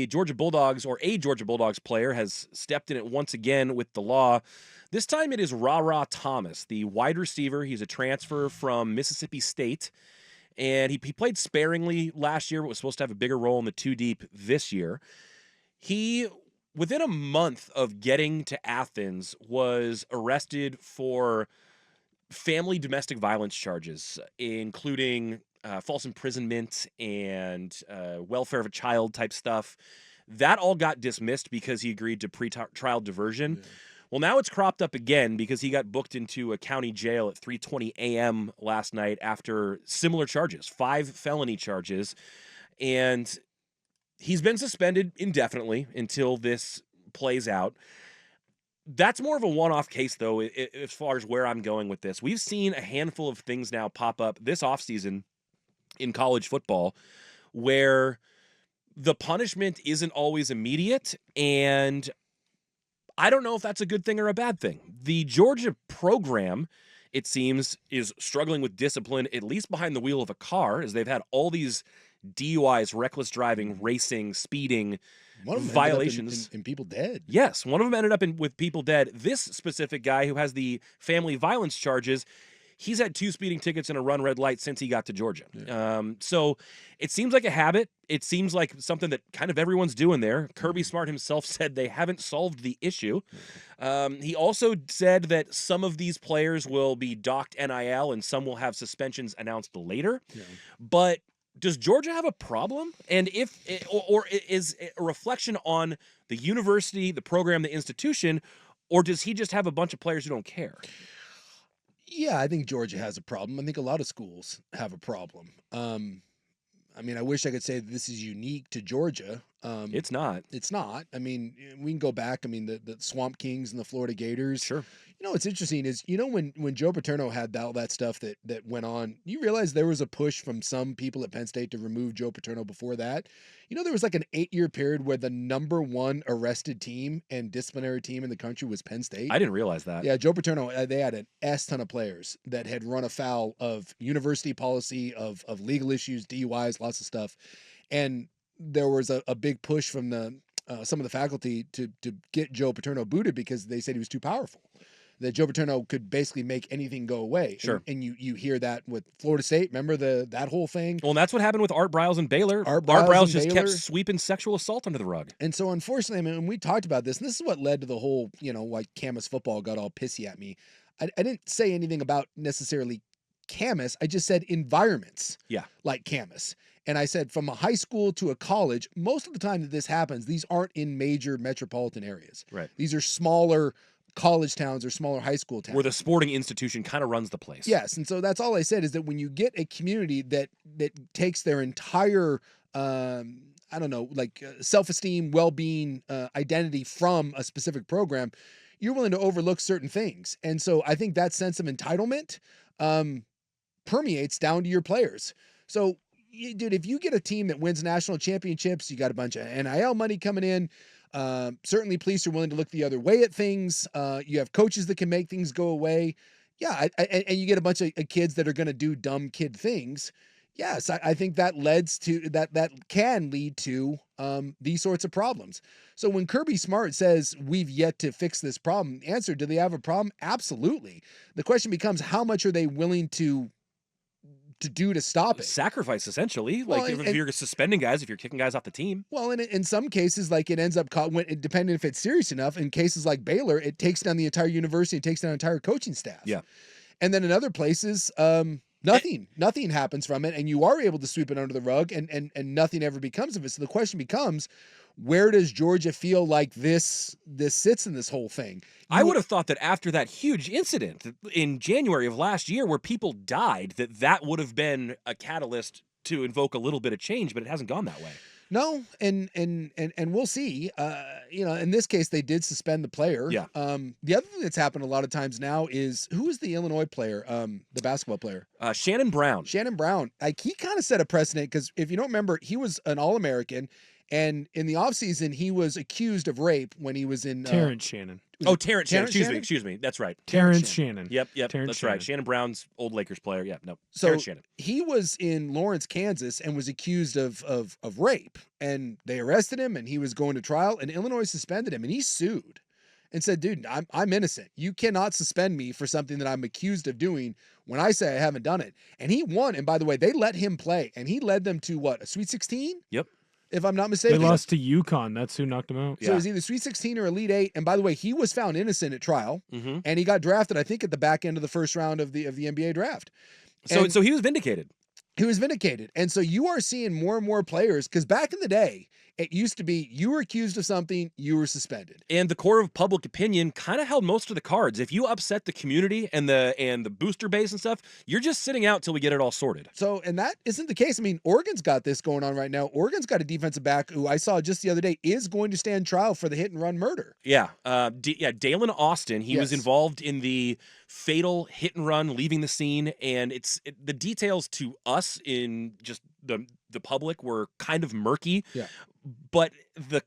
Georgia Bulldogs player has stepped in it once again with the law. This time it is Ra Thomas, the wide receiver. He's a transfer from Mississippi State, and he played sparingly last year, but was supposed to have a bigger role in the two deep this year. He, within a month of getting to Athens, was arrested for family domestic violence charges, including false imprisonment and welfare of a child type stuff. That all got dismissed because he agreed to pre-trial diversion. Yeah. Well, now it's cropped up again because he got booked into a county jail at 3:20 a.m. last night after similar charges, 5 felony charges. And he's been suspended indefinitely until this plays out. That's more of a one-off case, though, as far as where I'm going with this. We've seen a handful of things now pop up this offseason in college football where the punishment isn't always immediate, and I don't know if that's a good thing or a bad thing. The Georgia program, it seems, is struggling with discipline, at least behind the wheel of a car, as they've had all these DUIs, reckless driving, racing, speeding, violations. And people dead. Yes, one of them ended up with people dead. This specific guy who has the family violence charges, he's had 2 speeding tickets and a run red light since he got to Georgia. Yeah. So it seems like a habit. It seems like something that kind of everyone's doing there. Kirby Smart himself said they haven't solved the issue. He also said that some of these players will be docked NIL and some will have suspensions announced later. Yeah. But does Georgia have a problem? And if or is it a reflection on the university, the program, the institution, or does he just have a bunch of players who don't care? Yeah, I think Georgia has a problem. I think a lot of schools have a problem. I mean, I wish I could say that this is unique to Georgia. It's not. It's not. I mean, we can go back. I mean, the Swamp Kings and the Florida Gators. Sure. You know, what's interesting is, you know, when Joe Paterno had all that stuff that went on, you realize there was a push from some people at Penn State to remove Joe Paterno before that. You know, there was like an 8-year period where the number 1 arrested team and disciplinary team in the country was Penn State. I didn't realize that. Yeah, Joe Paterno, they had an ton of players that had run afoul of university policy, of legal issues, DUIs, lots of stuff. And there was a big push from some of the faculty to get Joe Paterno booted because they said he was too powerful. That Joe Paterno could basically make anything go away. Sure. And you hear that with Florida State. Remember that whole thing? Well, and that's what happened with Art Briles and Baylor. Art Briles just kept sweeping sexual assault under the rug. And so, unfortunately, I mean, we talked about this, and this is what led to the whole, you know, like Camas football got all pissy at me. I didn't say anything about necessarily Camas. I just said environments. Yeah. Like Camas. And I said from a high school to a college, most of the time that this happens, these aren't in major metropolitan areas. Right. These are smaller college towns or smaller high school towns where the sporting institution kind of runs the place. Yes. And so that's all I said, is that when you get a community that takes their entire, self-esteem, well-being, identity from a specific program, you're willing to overlook certain things. And so I think that sense of entitlement permeates down to your players. So, dude, if you get a team that wins national championships, you got a bunch of NIL money coming in. Certainly police are willing to look the other way at things. You have coaches that can make things go away. Yeah. And you get a bunch of kids that are going to do dumb kid things. Yes. I think that can lead to these sorts of problems. So when Kirby Smart says we've yet to fix this problem, the answer, do they have a problem? Absolutely. The question becomes, how much are they willing to do to stop it? Sacrifice, essentially. Well, like if you're suspending guys, if you're kicking guys off the team. Well, and in some cases, like it ends up depending if it's serious enough. In cases like Baylor, it takes down the entire university, it takes down the entire coaching staff. Yeah. And then in other places, nothing happens from it, and you are able to sweep it under the rug, and nothing ever becomes of it. So the question becomes, where does Georgia feel like this sits in this whole thing? I would have thought that after that huge incident in January of last year where people died, that would have been a catalyst to invoke a little bit of change, but it hasn't gone that way. No, and we'll see. In this case, they did suspend the player. Yeah. The other thing that's happened a lot of times now is, who is the Illinois player, the basketball player? Shannon Brown. Shannon Brown. Like, he kind of set a precedent because if you don't remember, he was an All-American. And in the offseason, he was accused of rape when he was in Terrence Shannon. Oh, Terrence Shannon. Terrence Excuse me. That's right. Terrence Shannon. Yep. Terrence That's Shannon. right. Shannon Brown's old Lakers player. Yeah. No. So Terrence Shannon. he was in Lawrence, Kansas, and was accused of rape. And they arrested him, and he was going to trial. And Illinois suspended him, and he sued and said, "Dude, I'm innocent. You cannot suspend me for something that I'm accused of doing when I say I haven't done it." And he won. And by the way, they let him play, and he led them to what, a Sweet 16? Yep. If I'm not mistaken. They lost to UConn. That's who knocked him out. So it was either Sweet 16 or Elite 8. And by the way, he was found innocent at trial, Mm-hmm. and he got drafted, I think, at the back end of the first round of the NBA draft. And So he was vindicated. he was vindicated. And so you are seeing more and more players, because back in the day, it used to be you were accused of something, you were suspended. And the court of public opinion kind of held most of the cards. If you upset the community and the booster base and stuff, you're just sitting out till we get it all sorted. So, and that isn't the case. I mean, Oregon's got this going on right now. Oregon's got a defensive back who I saw just the other day is going to stand trial for the hit and run murder. Yeah. Dalen Austin, he was Yes. involved in the fatal hit and run, leaving the scene. And the details to us in just the public were kind of murky. Yeah. But the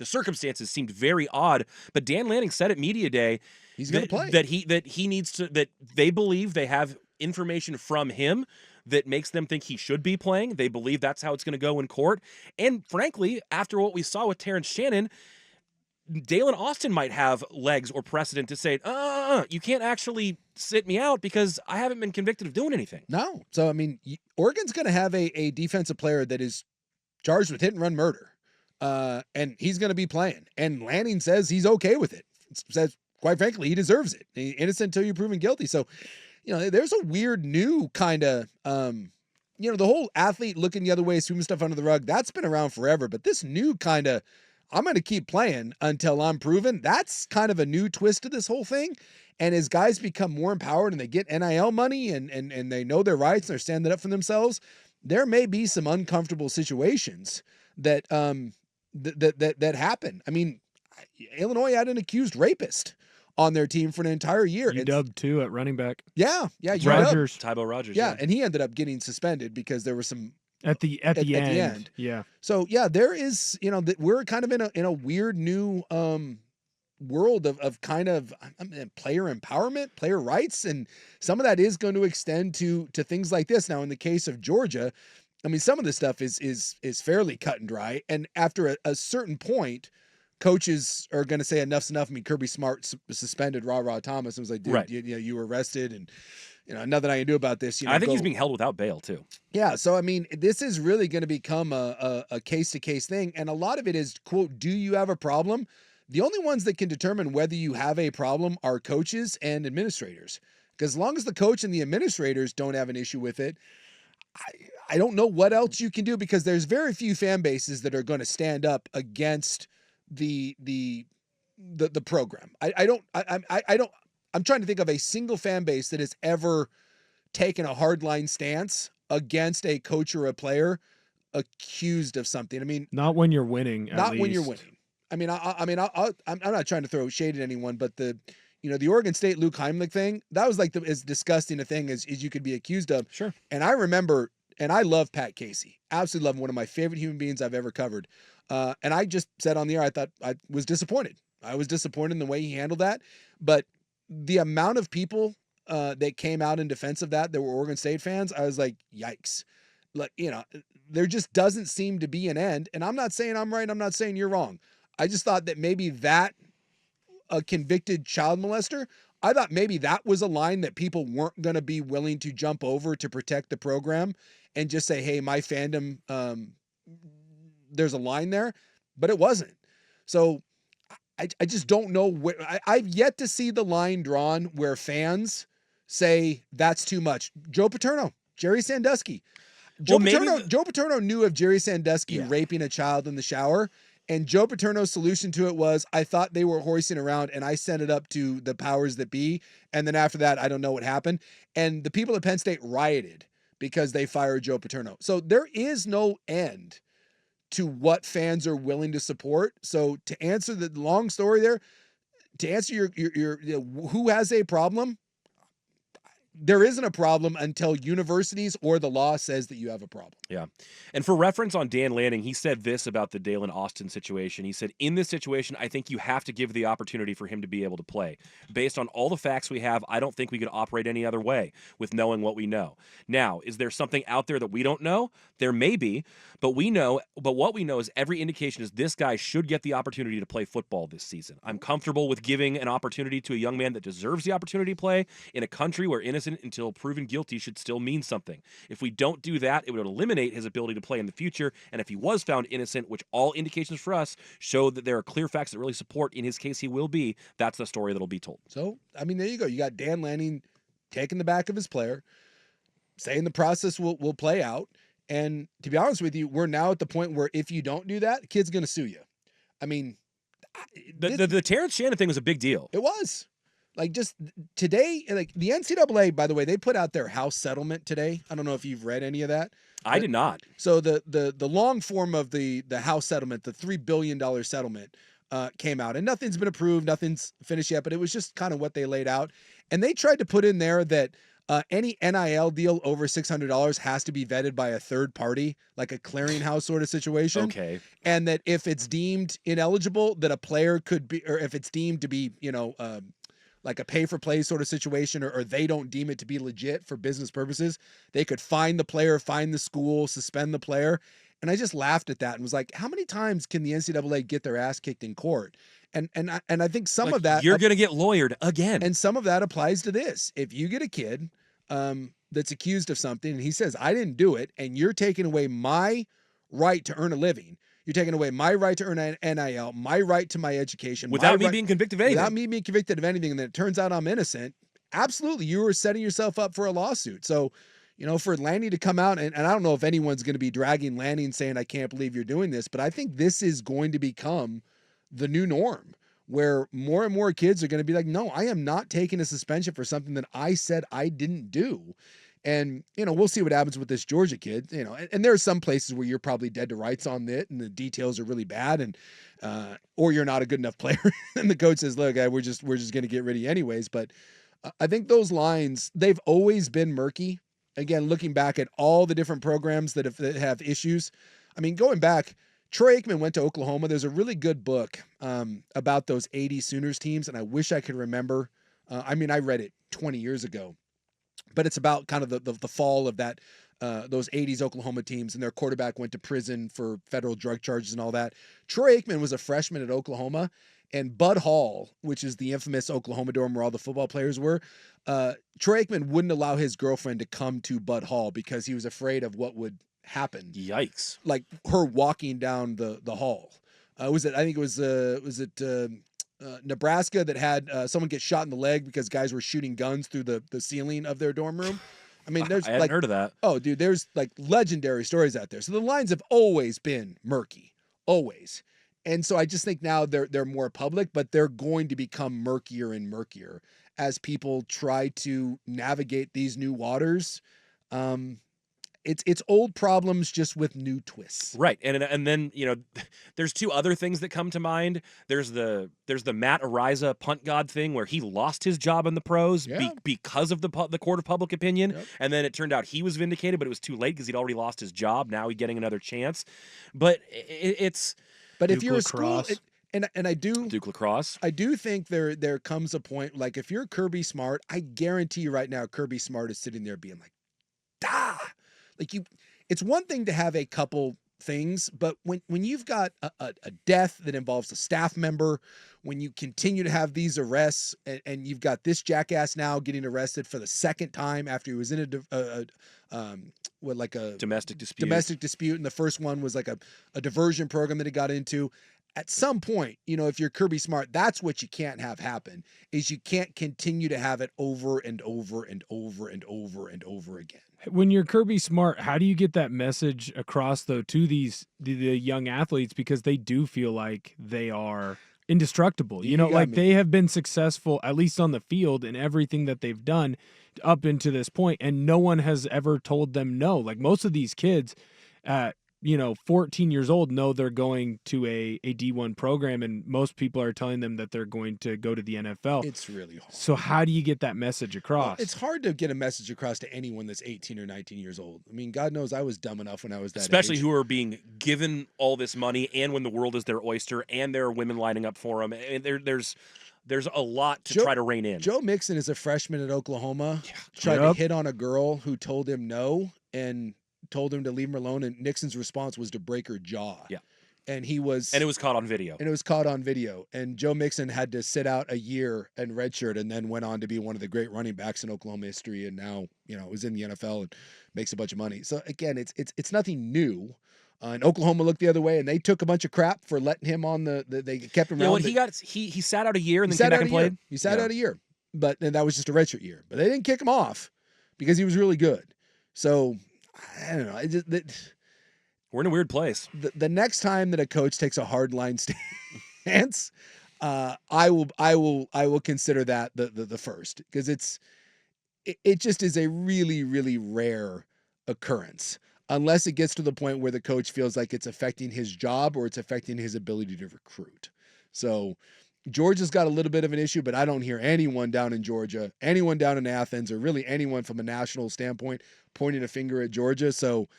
circumstances seemed very odd. But Dan Lanning said at Media Day He's going to play. that he needs to, that they believe they have information from him that makes them think he should be playing. They believe that's how it's going to go in court. And frankly, after what we saw with Terrence Shannon, Dalen Austin might have legs or precedent to say, you can't actually sit me out because I haven't been convicted of doing anything. No. So, I mean, Oregon's going to have a defensive player that is charged with hit and run murder. And he's going to be playing. And Lanning says he's okay with it. Says, quite frankly, he deserves it. He's innocent until you're proven guilty. So, there's a weird new kind of, the whole athlete looking the other way, sweeping stuff under the rug, that's been around forever. But this new kind of, I'm going to keep playing until I'm proven, that's kind of a new twist to this whole thing. And as guys become more empowered and they get NIL money and they know their rights and they're standing up for themselves, there may be some uncomfortable situations that that happen. I mean, Illinois had an accused rapist on their team for an entire year. UW too at running back. Yeah, Rogers. Tybo Rogers. Yeah, and he ended up getting suspended because there was some at the end. Yeah. So yeah, there is, we're kind of in a weird new world of kind of player empowerment, player rights, and some of that is going to extend to things like this. Now, in the case of Georgia, I mean, some of this stuff is fairly cut and dry, and after a certain point, coaches are going to say enough's enough. I mean, Kirby Smart suspended Thomas and was like, dude, Right. you were arrested, and nothing I can do about this. I think he's being held without bail too. Yeah, so I mean, this is really going to become a case-to-case thing, and a lot of it is, quote, do you have a problem? The only ones that can determine whether you have a problem are coaches and administrators, because as long as the coach and the administrators don't have an issue with it, I don't know what else you can do, because there's very few fan bases that are going to stand up against the program. I'm trying to think of a single fan base that has ever taken a hardline stance against a coach or a player accused of something. I mean, not when you're winning. Not when you're winning. I mean, I'm not trying to throw shade at anyone, but the Oregon State Luke Heimlich thing, that was like as disgusting a thing as you could be accused of. Sure. And I remember, and I love Pat Casey. Absolutely love him. One of my favorite human beings I've ever covered. And I just said on the air, I thought I was disappointed. I was disappointed in the way he handled that. But the amount of people that came out in defense of that were Oregon State fans, I was like, yikes. Like, there just doesn't seem to be an end. And I'm not saying I'm right. I'm not saying you're wrong. I just thought that maybe that a convicted child molester, I thought maybe that was a line that people weren't going to be willing to jump over to protect the program and just say, hey, my fandom, there's a line there, but it wasn't. So I just don't know where I've yet to see the line drawn where fans say that's too much. Joe Paterno, Jerry Sandusky. Joe Paterno knew of Jerry Sandusky raping a child in the shower. And Joe Paterno's solution to it was, I thought they were hoisting around and I sent it up to the powers that be. And then after that, I don't know what happened. And the people at Penn State rioted because they fired Joe Paterno. So there is no end to what fans are willing to support. So to answer the long story there, to answer your who has a problem, there isn't a problem until universities or the law says that you have a problem. Yeah. And for reference on Dan Lanning, he said this about the Dalen Austin situation. He said, in this situation, I think you have to give the opportunity for him to be able to play. Based on all the facts we have, I don't think we could operate any other way with knowing what we know. Now, is there something out there that we don't know? There may be, but what we know is every indication is this guy should get the opportunity to play football this season. I'm comfortable with giving an opportunity to a young man that deserves the opportunity to play in a country where innocent until proven guilty should still mean something. If we don't do that, it would eliminate his ability to play in the future, and if he was found innocent, which all indications for us show that there are clear facts that really support in his case he will be, that's the story that'll be told. So, I mean, there you go. You got Dan Lanning taking the back of his player, saying the process will play out, and to be honest with you, we're now at the point where if you don't do that, the kid's going to sue you. I mean, the Terrence Shannon thing was a big deal. It was. Like, just today, like the NCAA, by the way, they put out their House settlement today. I don't know if you've read any of that. I did not. So the long form of the House settlement, the $3 billion settlement, came out, and nothing's been approved, nothing's finished yet, but it was just kind of what they laid out. And they tried to put in there that any NIL deal over $600 has to be vetted by a third party, like a clearinghouse sort of situation. Okay. And that if it's deemed ineligible, that a player could be, or if it's deemed to be, like a pay-for-play sort of situation, or they don't deem it to be legit for business purposes, they could fine the player, fine the school, suspend the player. And I just laughed at that and was like, how many times can the NCAA get their ass kicked in court? And I think some of that... You're going to get lawyered again. And some of that applies to this. If you get a kid that's accused of something and he says, I didn't do it, and you're taking away my right to earn a living, you're taking away my right to earn an NIL, my right to my education. Without me being convicted of anything. Without me being convicted of anything, and then it turns out I'm innocent, absolutely, you are setting yourself up for a lawsuit. So, for Lanning to come out, and I don't know if anyone's going to be dragging Lanning saying, I can't believe you're doing this, but I think this is going to become the new norm, where more and more kids are going to be like, no, I am not taking a suspension for something that I said I didn't do. And, we'll see what happens with this Georgia kid, and there are some places where you're probably dead to rights on it and the details are really bad, and, or you're not a good enough player. And the coach says, look, we're just going to get rid of you anyways. But I think those lines, they've always been murky. Again, looking back at all the different programs that have issues. I mean, going back, Troy Aikman went to Oklahoma. There's a really good book about those 80 Sooners teams. And I wish I could remember. I read it 20 years ago. But it's about kind of the fall of that those 80s Oklahoma teams, and their quarterback went to prison for federal drug charges and all that. Troy Aikman was a freshman at Oklahoma, and Bud Hall, which is the infamous Oklahoma dorm where all the football players were, Troy Aikman wouldn't allow his girlfriend to come to Bud Hall because he was afraid of what would happen. Yikes. Like her walking down the hall. Was it Nebraska that had someone get shot in the leg because guys were shooting guns through the ceiling of their dorm room? I mean, there's I hadn't heard of that. Oh, dude, there's like legendary stories out there. So the lines have always been murky, always. And so I just think now they're more public, but they're going to become murkier and murkier as people try to navigate these new waters. It's old problems just with new twists. Right. And then, there's two other things that come to mind. There's the Matt Ariza punt god thing where he lost his job in the pros because of the court of public opinion. Yep. And then it turned out he was vindicated, but it was too late because he'd already lost his job. Now he's getting another chance. But it's... But Duke if you're lacrosse. A school... And I do... Duke lacrosse. I do think there comes a point, like if you're Kirby Smart, I guarantee you right now Kirby Smart is sitting there being like, "Dah!" Like it's one thing to have a couple things, but when you've got a death that involves a staff member, when you continue to have these arrests, and you've got this jackass now getting arrested for the second time after he was in a domestic dispute, and the first one was like a diversion program that he got into. At some point, if you're Kirby Smart, that's what you can't have happen, is you can't continue to have it over and over and over and over and over again. When you're Kirby Smart, how do you get that message across, though, to the young athletes? Because they do feel like they are indestructible. They have been successful, at least on the field, in everything that they've done up into this point, and no one has ever told them no. Like most of these kids, 14 years old know they're going to a D1 program, and most people are telling them that they're going to go to the NFL. It's really hard. So how do you get that message across? Well, it's hard to get a message across to anyone that's 18 or 19 years old. I mean, God knows I was dumb enough when I was that Especially age. who are being given all this money, and when the world is their oyster, and there are women lining up for them. And there's a lot to try to rein in. Joe Mixon is a freshman at Oklahoma. Tried to hit on a girl who told him no and told him to leave him alone, and Nixon's response was to break her jaw. Yeah. And it was caught on video. And Joe Mixon had to sit out a year and redshirt, and then went on to be one of the great running backs in Oklahoma history, and now is in the NFL and makes a bunch of money. So again, it's nothing new. And Oklahoma looked the other way, and they took a bunch of crap for letting him on they kept him around. He sat out a year and then came back and played. He sat out a year, but that was just a redshirt year. But they didn't kick him off because he was really good. So I don't know. We're in a weird place. The next time that a coach takes a hard line stance, I will consider that the first, because it just is a really, really rare occurrence, unless it gets to the point where the coach feels like it's affecting his job or it's affecting his ability to recruit. So Georgia's got a little bit of an issue, but I don't hear anyone down in Georgia, anyone down in Athens, or really anyone from a national standpoint pointing a finger at Georgia. So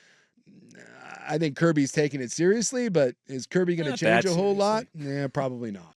I think Kirby's taking it seriously, but is Kirby going to change a whole lot? Yeah, probably not.